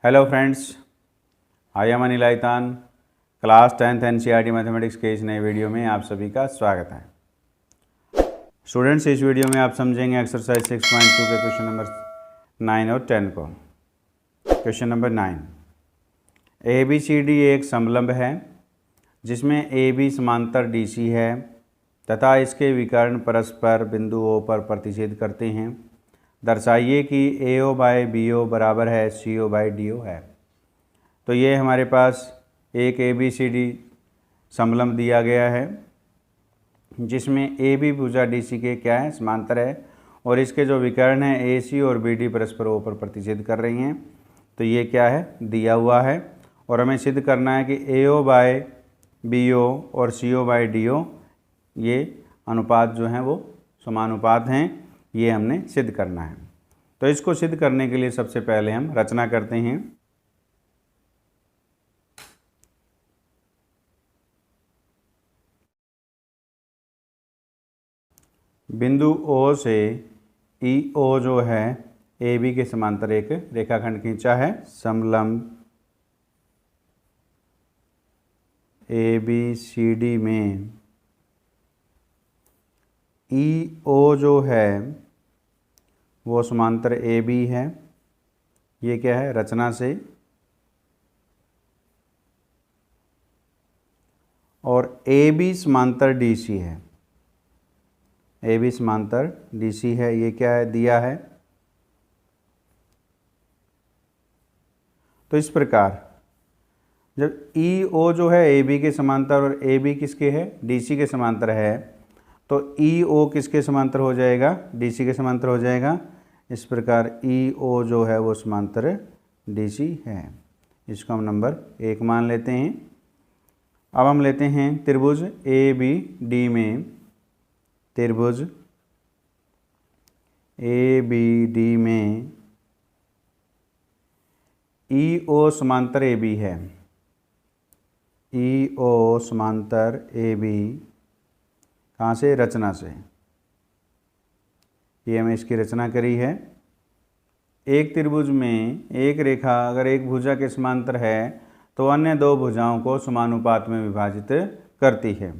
Hello friends, I am Anil Aitan. Class 10th NCERT mathematics के इस नए वीडियो में आप सभी का स्वागत है। स्टूडेंट्स, इस वीडियो में आप समझेंगे एक्सरसाइज 6.2 के क्वेश्चन नंबर 9 और 10 को। क्वेश्चन नंबर 9, ABCD एक समलंब है जिसमें AB समांतर DC है तथा इसके विकर्ण परस्पर बिंदु O पर प्रतिच्छेद करते हैं। दर्शाइए कि AO बाय BO बराबर है CO बाय DO है। तो ये हमारे पास एक ABCD समलंब दिया गया है जिसमें AB भुजा DC के क्या है, समांतर है, और इसके जो विकर्ण हैं AC और BD परस्पर O पर प्रतिच्छेद कर रही हैं। तो ये क्या है, दिया हुआ है और हमें सिद्ध करना है कि AO बाय BO और CO बाय DO ये अनुपात जो हैं वो समानुपात हैं। ये हमने सिद्ध करना है। तो इसको सिद्ध करने के लिए सबसे पहले हम रचना करते हैं। बिंदु O से EO जो है AB के समांतर एक रेखाखंड खींचा है। समलंब ABCD में EO जो है वो समांतर AB है। ये क्या है, रचना से, और AB समांतर DC है। AB समांतर DC है, ये क्या है, दिया है। तो इस प्रकार जब EO जो है AB के समांतर और AB किसके है, DC के समांतर है, तो EO किसके समांतर हो जाएगा, DC के समांतर हो जाएगा। इस प्रकार EO जो है वो समांतर DC है। इसको हम नंबर 1 मान लेते हैं। अब हम लेते हैं त्रिभुज ABD में, त्रिभुज ABD में EO समांतर AB है। EO समांतर AB कहाँ से, रचना से। ये हमें इसकी रचना करी है। एक त्रिभुज में एक रेखा अगर एक भुजा के समांतर है तो अन्य दो भुजाओं को समानुपात में विभाजित करती है।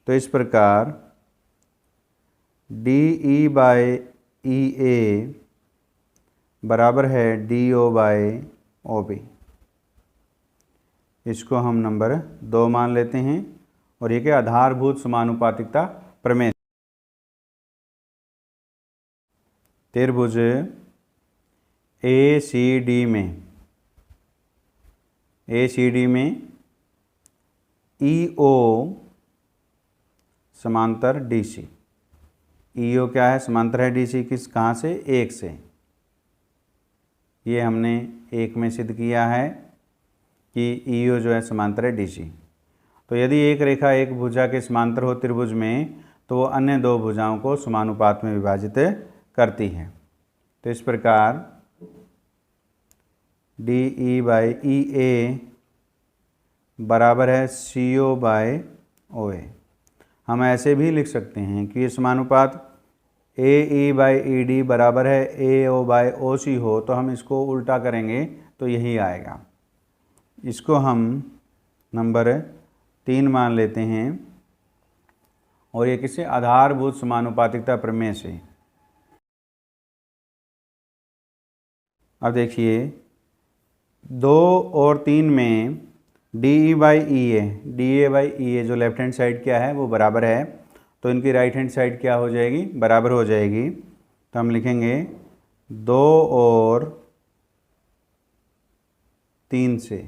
तो इस प्रकार DE बाय EA बराबर है DO बाय OB। इसको हम नंबर 2 मान लेते हैं। और ये क्या, आधारभूत समानुपातिकता प्रमेय। त्रिभुज ACD में EO समांतर DC। EO क्या है, समांतर है DC किस, कहाँ से, 1 से। ये हमने 1 में सिद्ध किया है कि EO जो है समांतर है DC। तो यदि एक रेखा एक भुजा के समांतर हो त्रिभुज में तो वो अन्य दो भुजाओं को समानुपात में विभाजित करती है। तो इस प्रकार DE बाय EA बराबर है CO बाय OA। हम ऐसे भी लिख सकते हैं कि ये समानुपात AE बाय ED बराबर है AO बाय OC हो, तो हम इसको उल्टा करेंगे तो यही आएगा। इसको हम नंबर 3 मान लेते हैं। और ये किसी आधारभूत समानुपातिकता प्रमेय से। अब देखिए 2 और 3 में DE by EA, DA by EA जो लेफ्ट हैंड साइड क्या है वो बराबर है, तो इनकी राइट हैंड साइड क्या हो जाएगी, बराबर हो जाएगी। तो हम लिखेंगे 2 और 3 से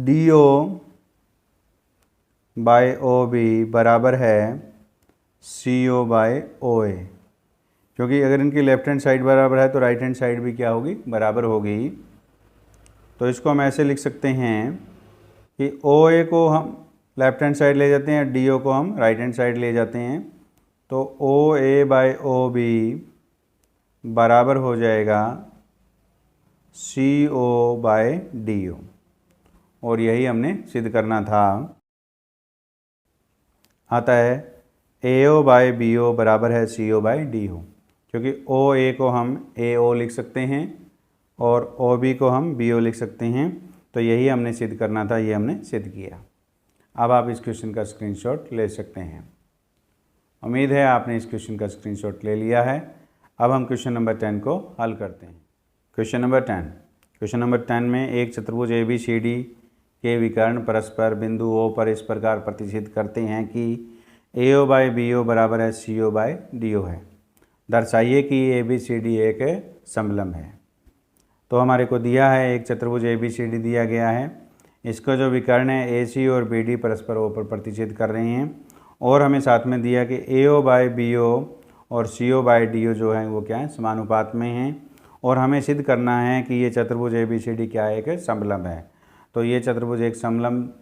DO बाय OB बराबर है CO बाय OA। क्योंकि अगर इनकी लेफ्ट हैंड साइड बराबर है तो राइट हैंड साइड भी क्या होगी, बराबर होगी। तो इसको हम ऐसे लिख सकते हैं कि OA को हम लेफ्ट हैंड साइड ले जाते हैं, DO को हम राइट हैंड साइड ले जाते हैं। तो OA बाय OB बराबर हो जाएगा CO बाय DO। और यही हमने सिद्ध करना था। आता है AO बाय BO बराबर है CO बाय DO। क्योंकि ओ ए को हम ए ओ लिख सकते हैं और ओ बी को हम बी ओ लिख सकते हैं। तो यही हमने सिद्ध करना था, ये हमने सिद्ध किया। अब आप इस क्वेश्चन का स्क्रीनशॉट ले सकते हैं। उम्मीद है आपने इस क्वेश्चन का स्क्रीनशॉट ले लिया है। अब हम क्वेश्चन नंबर 10 को हल करते हैं। क्वेश्चन नंबर 10 में एक चतुर्भुज ए बी सी डी के विकर्ण परस्पर बिंदु ओ पर इस प्रकार प्रतिच्छेद करते हैं कि ए ओ बाई बी ओ बराबर है सी ओ बाई डी ओ है। दर्शाइए कि ए बी सी डी एक समलंब है। तो हमारे को दिया है एक चतुर्भुज ए बी सी डी दिया गया है। इसका जो विकर्ण है ए सी और बी डी परस्पर ओ पर प्रतिच्छेद कर रहे हैं और हमें साथ में दिया कि ए ओ बाई बी ओ और सी ओ बाई डी ओ जो है वो क्या है, समानुपात में हैं। और हमें सिद्ध करना है कि ये चतुर्भुज ए बी सी डी क्या है, एक समलंब है। तो ये चतुर्भुज एक समलंब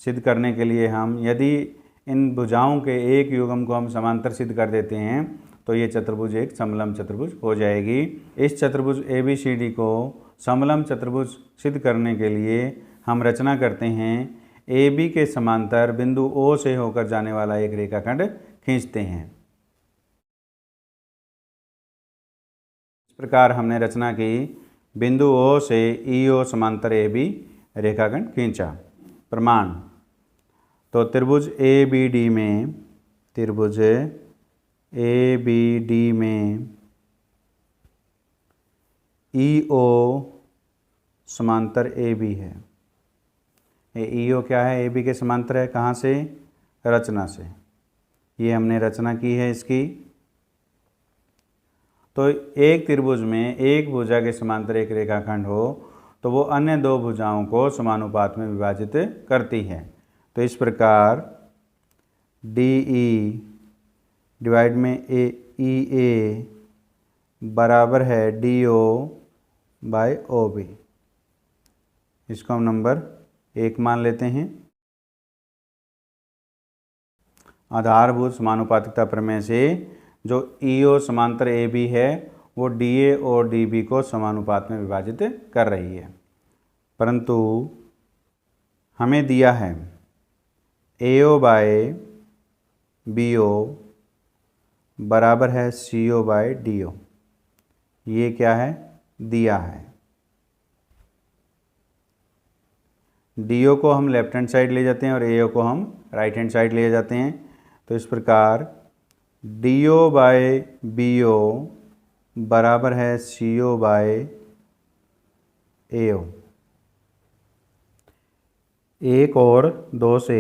सिद्ध करने के लिए हम यदि इन भुजाओं के एक युग्म को हम समांतर सिद्ध कर देते हैं तो ये चतुर्भुज एक समलंब चतुर्भुज हो जाएगी। इस चतुर्भुज ए बी सी डी को समलंब चतुर्भुज सिद्ध करने के लिए हम रचना करते हैं ए बी के समांतर बिंदु ओ से होकर जाने वाला एक रेखाखंड खींचते हैं। इस प्रकार हमने रचना की, बिंदु ओ से ई ओ समांतर ए बी रेखाखंड खींचा। प्रमाण, तो त्रिभुज ए बी डी में ई ओ समांतर ए बी है। ई ओ क्या है, ए बी के समांतर है। कहाँ से? रचना से। ये हमने रचना की है इसकी। तो एक त्रिभुज में एक भुजा के समांतर एक रेखाखंड हो तो वो अन्य दो भुजाओं को समानुपात में विभाजित करती है। तो इस प्रकार डी ई डिवाइड में ई ए बराबर है D O by O B. इसको हम नंबर 1 मान लेते हैं। आधारभूत समानुपातिकता प्रमेय से जो ई ओ समांतर ए बी है वो डी ए और डी बी को समानुपात में विभाजित कर रही है। परंतु हमें दिया है ए ओ बाय बी ओ बराबर है सी ओ बाय डी ओ। ये क्या है? दिया है। डी ओ को हम लेफ्ट हैंड साइड ले जाते हैं और ए ओ को हम राइट हैंड साइड ले जाते हैं। तो इस प्रकार D O by B O बराबर है सी ओ बाय ए ओ। एक और दो से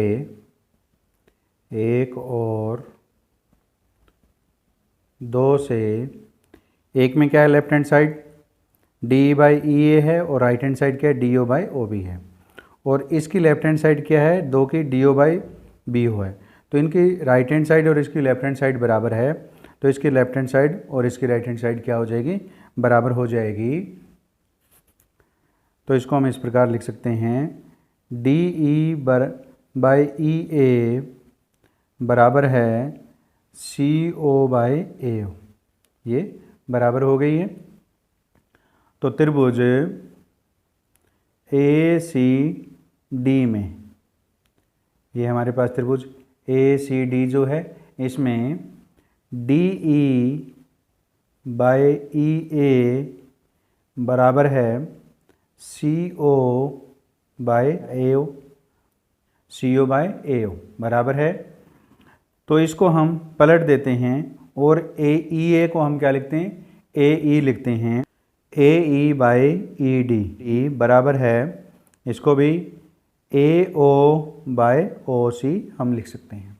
एक में क्या है, left hand side D by E A है और राइट हैंड साइड क्या है, D O by O B है। और इसकी लेफ्ट हैंड साइड क्या है, 2 की D O by B O है। तो इनकी राइट हैंड साइड और इसकी लेफ्ट हैंड साइड बराबर है। तो इसकी लेफ्ट हैंड साइड और इसकी राइट हैंड साइड क्या हो जाएगी, बराबर हो जाएगी। तो इसको हम इस प्रकार लिख सकते हैं D E by E A बराबर है सी ओ बाई ए ओ। ये बराबर हो गई है। तो त्रिभुज ए सी डी में, ये हमारे पास त्रिभुज ए सी डी जो है इसमें D E by E A बराबर है सी O by A O. C O by ए ओ बराबर है। तो इसको हम पलट देते हैं और ए ई ए को हम क्या लिखते हैं, ए ई लिखते हैं। ए ई बाई ई डी ई बराबर है, इसको भी ए ओ बाई ओ सी हम लिख सकते हैं।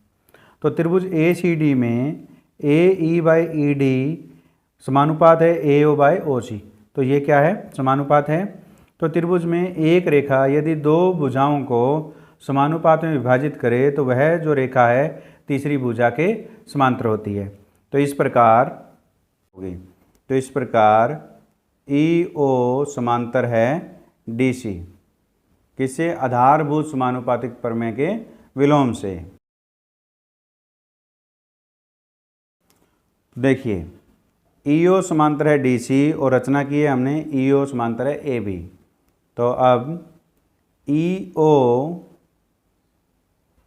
तो त्रिभुज ए सी डी में ए ई बाई ई डी समानुपात है ए ओ बाई ओ सी। तो ये क्या है, समानुपात है। तो त्रिभुज में एक रेखा यदि दो भुजाओं को समानुपात में विभाजित करे तो वह जो रेखा है तीसरी भुजा के समांतर होती है। तो इस प्रकार होगी। तो इस प्रकार ई ओ समांतर है डी सी, किससे? आधारभूत समानुपातिक प्रमेय के विलोम से। देखिए ई ओ समांतर है डी सी और रचना की है हमने ई ओ समांतर है ए बी। तो अब ई ओ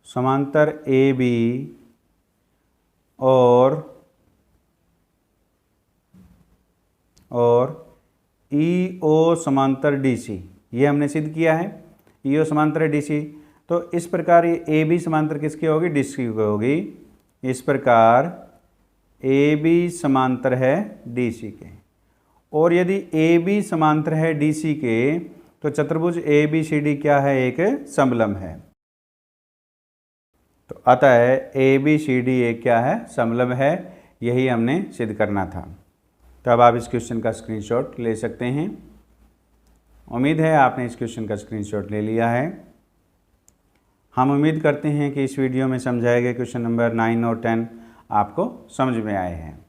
समांतर ए बी और और ई ओ समांतर डी सी, ये हमने सिद्ध किया है। ई ओ समांतर है डी सी, तो इस प्रकार ये ए बी समांतर किसकी होगी, डी सी की होगी। इस प्रकार ए बी समांतर है डी सी के, और यदि ए बी समांतर है डी सी के तो चतुर्भुज ए बी सी डी क्या है, एक समलंब है। तो अतः ए बी सी डी एक क्या है, समलंब है। यही हमने सिद्ध करना था। तो अब आप इस क्वेश्चन का स्क्रीनशॉट ले सकते हैं। उम्मीद है आपने इस क्वेश्चन का स्क्रीनशॉट ले लिया है। हम उम्मीद करते हैं कि इस वीडियो में समझाए गए क्वेश्चन नंबर 9 और 10 आपको समझ में आए हैं।